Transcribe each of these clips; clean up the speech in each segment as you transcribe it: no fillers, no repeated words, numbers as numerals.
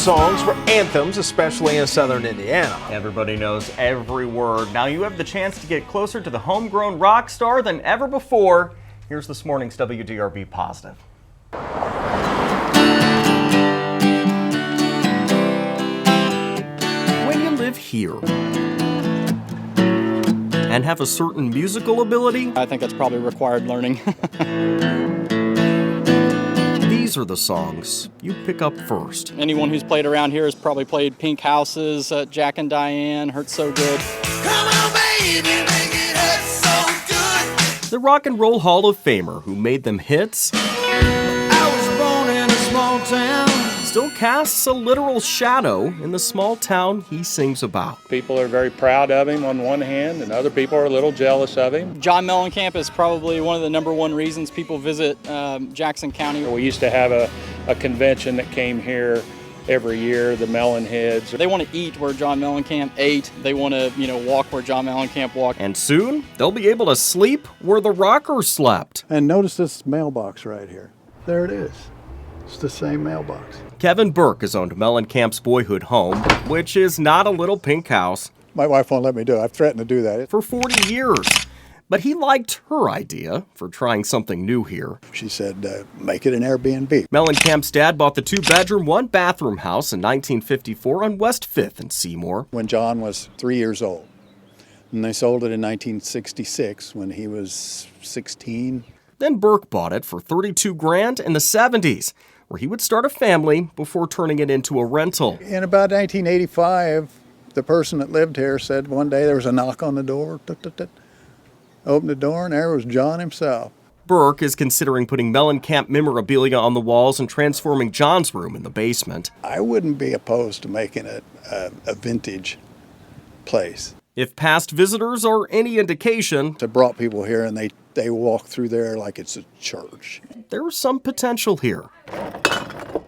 songs were anthems, especially in southern Indiana. Everybody knows every word. Now you have the chance to get closer to the homegrown rock star than ever before. Here's this morning's WDRB Positive. When you live here and have a certain musical ability, I think that's probably required learning. these are the songs you pick up first. Anyone who's played around here has probably played Pink Houses, Jack and Diane, Hurt So Good. Come on, baby, make it hurt so good. The Rock and Roll Hall of Famer who made them hits I was born in a small town. still casts a literal shadow in the small town he sings about. People are very proud of him on one hand, and other people are a little jealous of him. John Mellencamp is probably one of the #1 reasons people visit Jackson County. We used to have a convention that came here every year, the Melon Heads. They want to eat where John Mellencamp ate. They want to, walk where John Mellencamp walked. And soon, they'll be able to sleep where the rocker slept. And notice this mailbox right here. There it is. It's the same mailbox. Kevin Burke has owned Mellencamp's boyhood home, which is not a little pink house, My wife won't let me do it. I've threatened to do that. for 40 years. But he liked her idea for trying something new here. She said, make it an Airbnb. Mellencamp's dad bought the 2-bedroom, 1-bathroom house in 1954 on West 5th in Seymour. When John was 3 years old. And they sold it in 1966 when he was 16. Then Burke bought it for $32,000 in the 70s, where he would start a family before turning it into a rental. In about 1985, the person that lived here said one day there was a knock on the door. Tut, tut, tut. Opened the door and there was John himself. Burke is considering putting Mellencamp memorabilia on the walls and transforming John's room in the basement. I wouldn't be opposed to making it a vintage place. If past visitors are any indication, They brought people here and they walk through there like it's a church. there's some potential here.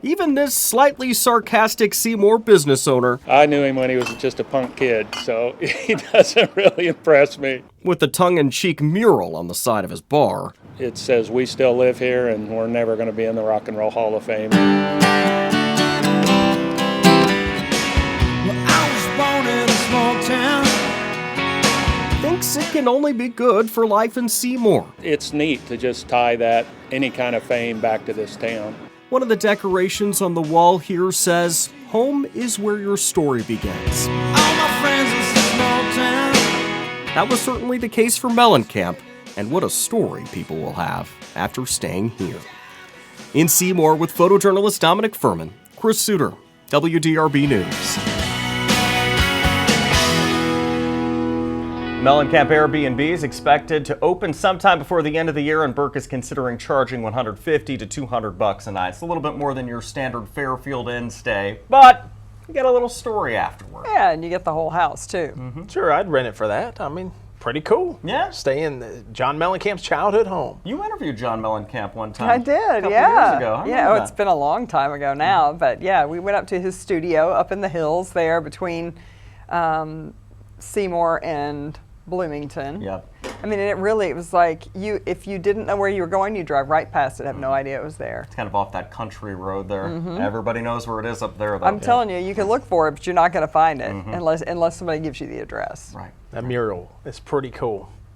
Even this slightly sarcastic Seymour business owner, I knew him when he was just a punk kid, so he doesn't really impress me. with a tongue-in-cheek mural on the side of his bar, It says we still live here and we're never going to be in the Rock and Roll Hall of Fame. I was born in a small town. thinks it can only be good for life in Seymour. It's neat to just tie that, any kind of fame, back to this town. One of the decorations on the wall here says, "Home is where your story begins." All my friends in this small town. That was certainly the case for Mellencamp, and what a story people will have after staying here. In Seymour with photojournalist Dominic Furman, Chris Suter, WDRB News. Mellencamp Airbnb is expected to open sometime before the end of the year, and Burke is considering charging $150 to $200 a night. It's a little bit more than your standard Fairfield Inn stay, but you get a little story afterward. Yeah, and you get the whole house too. Sure, I'd rent it for that. I mean, pretty cool. Yeah. Stay in John Mellencamp's childhood home. You interviewed John Mellencamp one time. I did, a couple yeah. years ago. I Yeah, remember it's that. been a long time ago now, but yeah, we went up to his studio up in the hills there between Seymour and Bloomington. Yeah. I mean, it was like if you didn't know where you were going, you drive right past it, have no idea it was there. It's kind of off that country road there. Everybody knows where it is up there, though. I'm telling you, you can look for it, but you're not going to find it unless somebody gives you the address. Right. That mural is pretty cool.